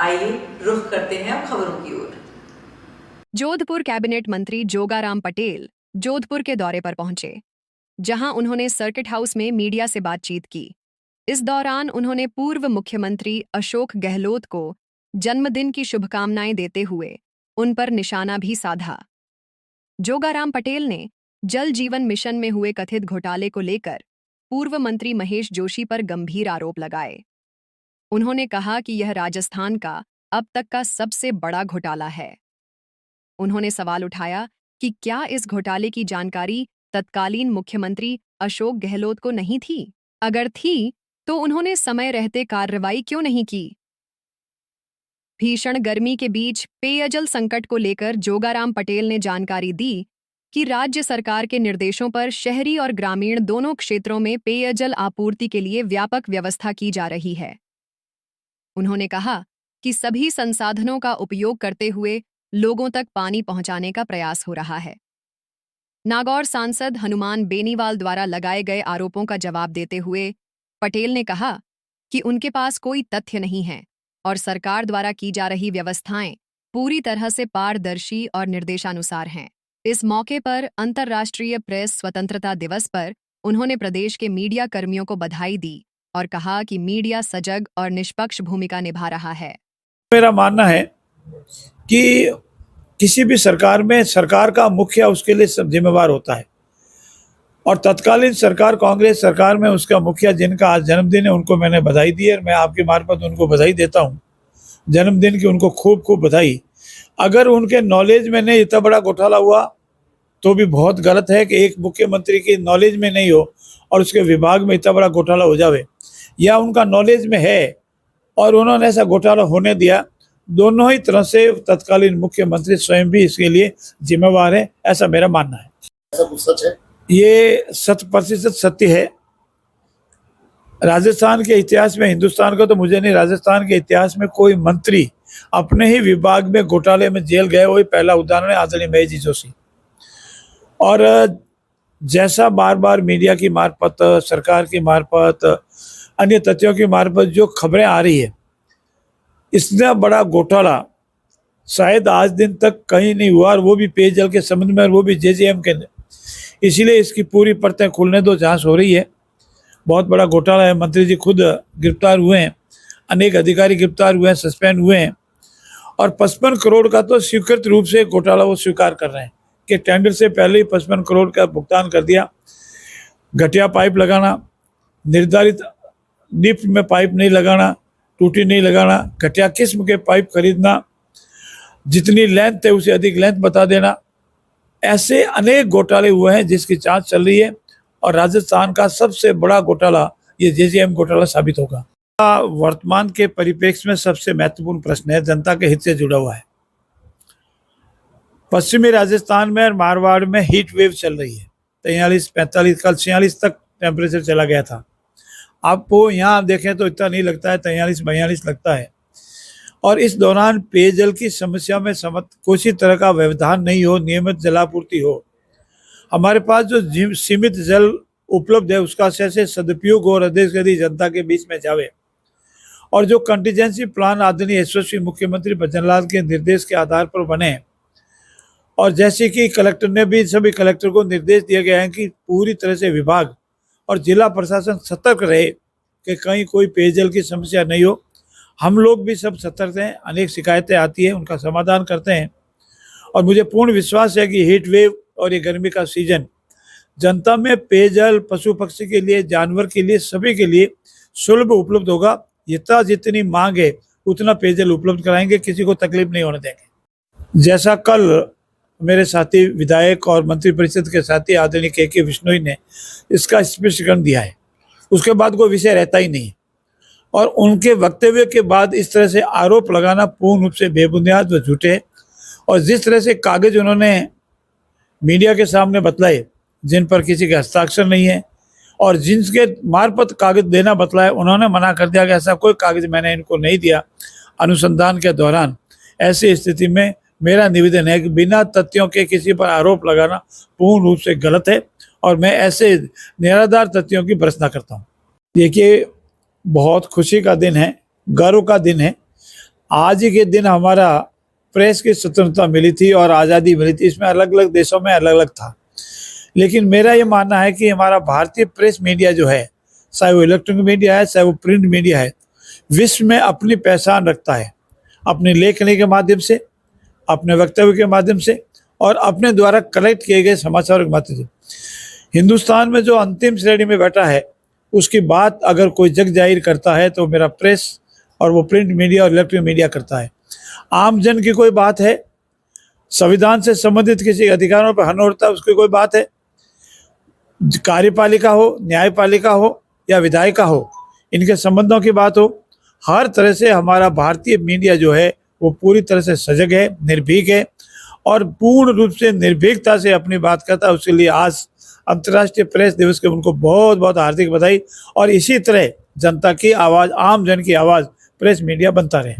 आइए रुख करते हैं अब खबरों की ओर। जोधपुर कैबिनेट मंत्री जोगाराम पटेल जोधपुर के दौरे पर पहुंचे, जहां उन्होंने सर्किट हाउस में मीडिया से बातचीत की। इस दौरान उन्होंने पूर्व मुख्यमंत्री अशोक गहलोत को जन्मदिन की शुभकामनाएं देते हुए उन पर निशाना भी साधा। जोगाराम पटेल ने जल जीवन मिशन में हुए कथित घोटाले को लेकर पूर्व मंत्री महेश जोशी पर गंभीर आरोप लगाए। उन्होंने कहा कि यह राजस्थान का अब तक का सबसे बड़ा घोटाला है। उन्होंने सवाल उठाया कि क्या इस घोटाले की जानकारी तत्कालीन मुख्यमंत्री अशोक गहलोत को नहीं थी? अगर थी, तो उन्होंने समय रहते कार्रवाई क्यों नहीं की? भीषण गर्मी के बीच पेयजल संकट को लेकर जोगाराम पटेल ने जानकारी दी कि राज्य सरकार के निर्देशों पर शहरी और ग्रामीण दोनों क्षेत्रों में पेयजल आपूर्ति के लिए व्यापक व्यवस्था की जा रही है। उन्होंने कहा कि सभी संसाधनों का उपयोग करते हुए लोगों तक पानी पहुंचाने का प्रयास हो रहा है। नागौर सांसद हनुमान बेनीवाल द्वारा लगाए गए आरोपों का जवाब देते हुए पटेल ने कहा कि उनके पास कोई तथ्य नहीं है और सरकार द्वारा की जा रही व्यवस्थाएं पूरी तरह से पारदर्शी और निर्देशानुसार हैं। इस मौके पर अंतर्राष्ट्रीय प्रेस स्वतंत्रता दिवस पर उन्होंने प्रदेश के मीडिया कर्मियों को बधाई दी और कहा कि मीडिया सजग और निष्पक्ष भूमिका निभा रहा है। मेरा मानना है कि किसी भी सरकार में सरकार का मुखिया उसके लिए सब जिम्मेवार होता है, और तत्कालीन सरकार कांग्रेस सरकार में उसका मुखिया जिनका आज जन्मदिन है उनको मैंने बधाई दी है। मैं आपके मार्फत उनको बधाई देता हूँ, जन्मदिन की उनको खूब खूब बधाई। अगर उनके नॉलेज में नहीं इतना बड़ा घोटाला हुआ तो भी बहुत गलत है कि एक मुख्यमंत्री की नॉलेज में नहीं हो और उसके विभाग में इतना बड़ा घोटाला हो जावे, या उनका नॉलेज में है और उन्होंने ऐसा घोटाला होने दिया। दोनों ही तरह से तत्कालीन मुख्यमंत्री स्वयं भी इसके लिए जिम्मेवार है, ऐसा मेरा मानना है। ऐसा कुछ सच है? ये 100% सत्य है। राजस्थान के इतिहास में, हिंदुस्तान का तो मुझे नहीं, राजस्थान के इतिहास में कोई मंत्री अपने ही विभाग में घोटाले में जेल गए, वही पहला उदाहरण है आदरणीय महेश जी जोशी। और जैसा बार बार मीडिया की मार्फत, सरकार की मार्फत, अन्य तथ्यों की मार्फत जो खबरें आ रही है, इतना बड़ा घोटाला शायद आज दिन तक कहीं नहीं हुआ, और वो भी पेयजल के संबंध में, और वो भी जेजेएम के। इसीलिए इसकी पूरी परतें खुलने दो, जांच हो रही है। बहुत बड़ा घोटाला है। मंत्री जी खुद गिरफ्तार हुए हैं, अनेक अधिकारी गिरफ्तार हुए हैं, सस्पेंड हुए हैं, और 55 करोड़ का तो स्वीकृत रूप से घोटाला वो स्वीकार कर रहे हैं कि टेंडर से पहले ही 55 करोड़ का भुगतान कर दिया। घटिया पाइप लगाना, निर्धारित डिप्थ में पाइप नहीं लगाना, टूटी नहीं लगाना, घटिया किस्म के पाइप खरीदना, जितनी लेंथ है उसे अधिक लेंथ बता देना, ऐसे अनेक घोटाले हुए हैं जिसकी जांच चल रही है। और राजस्थान का सबसे बड़ा घोटाला ये जेजेएम घोटाला साबित होगा। वर्तमान के परिप्रेक्ष्य में सबसे महत्वपूर्ण प्रश्न है, जनता के हित से जुड़ा हुआ है। पश्चिमी राजस्थान में और मारवाड़ में हीट वेव चल रही है। 43, 45, कल 46 तक टेम्परेचर चला गया था। आपको यहाँ देखें तो इतना नहीं लगता है, 43, 42 लगता है। और इस दौरान पेयजल की समस्या में किसी तरह का व्यवधान नहीं हो, नियमित जलापूर्ति हो, हमारे पास जो सीमित जल उपलब्ध है उसका कैसे सदुपयोग और अधिक यदि जनता के बीच में जावे, और जो कंटीजेंसी प्लान आदरणीय यशस्वी मुख्यमंत्री भजनलाल के निर्देश के आधार पर बने, और जैसे कि कलेक्टर ने भी, सभी कलेक्टर को निर्देश दिया गया है कि पूरी तरह से विभाग और जिला प्रशासन सतर्क रहे कि कहीं कोई पेयजल की समस्या नहीं हो। हम लोग भी सब सतर्क हैं, अनेक शिकायतें आती हैं, उनका समाधान करते हैं। और मुझे पूर्ण विश्वास है कि हीट वेव और ये गर्मी का सीजन जनता में पेयजल पशु पक्षी के लिए, जानवर के लिए, सभी के लिए सुलभ उपलब्ध होगा। जितनी मांग है उतना पेयजल उपलब्ध कराएंगे, किसी को तकलीफ नहीं होने देंगे। जैसा कल मेरे साथी विधायक और मंत्री परिषद के साथी आदरणीय के विश्नोई ने इसका स्पष्टीकरण दिया है, उसके बाद कोई विषय रहता ही नहीं। और उनके वक्तव्य के बाद इस तरह से आरोप लगाना पूर्ण रूप से बेबुनियाद व झूठे। और जिस तरह से कागज उन्होंने मीडिया के सामने बतलाए, जिन पर किसी के हस्ताक्षर नहीं है, और जिनके मार्फत कागज देना बतलाए, उन्होंने मना कर दिया कि ऐसा कोई कागज मैंने इनको नहीं दिया अनुसंधान के दौरान। ऐसी स्थिति में मेरा निवेदन है कि बिना तथ्यों के किसी पर आरोप लगाना पूर्ण रूप से गलत है, और मैं ऐसे निराधार तथ्यों की भर्त्सना करता हूँ। देखिए, बहुत खुशी का दिन है, गर्व का दिन है। आज ही के दिन हमारा प्रेस की स्वतंत्रता मिली थी और आज़ादी मिली थी। इसमें अलग अलग देशों में अलग अलग था, लेकिन मेरा ये मानना है कि हमारा भारतीय प्रेस मीडिया जो है, चाहे वो इलेक्ट्रॉनिक मीडिया है, चाहे वो प्रिंट मीडिया है, विश्व में अपनी पहचान रखता है, अपने लेखनी के माध्यम से, अपने वक्तव्य के माध्यम से और अपने द्वारा कलेक्ट किए गए समाचारों के माध्यम से। हिंदुस्तान में जो अंतिम श्रेणी में बैठा है, उसकी बात अगर कोई जग जाहिर करता है तो मेरा प्रेस और वो प्रिंट मीडिया और इलेक्ट्रॉनिक मीडिया करता है। आम जन की कोई बात है, संविधान से संबंधित किसी अधिकारों पर हनन होता है, उसकी कोई बात है, कार्यपालिका हो, न्यायपालिका हो या विधायिका हो, इनके संबंधों की बात हो, हर तरह से हमारा भारतीय मीडिया जो है वो पूरी तरह से सजग है, निर्भीक है और पूर्ण रूप से निर्भीकता से अपनी बात करता है। उसके लिए आज अंतर्राष्ट्रीय प्रेस दिवस के उनको बहुत बहुत हार्दिक बधाई। और इसी तरह जनता की आवाज़, आम जन की आवाज़ प्रेस मीडिया बनता रहे।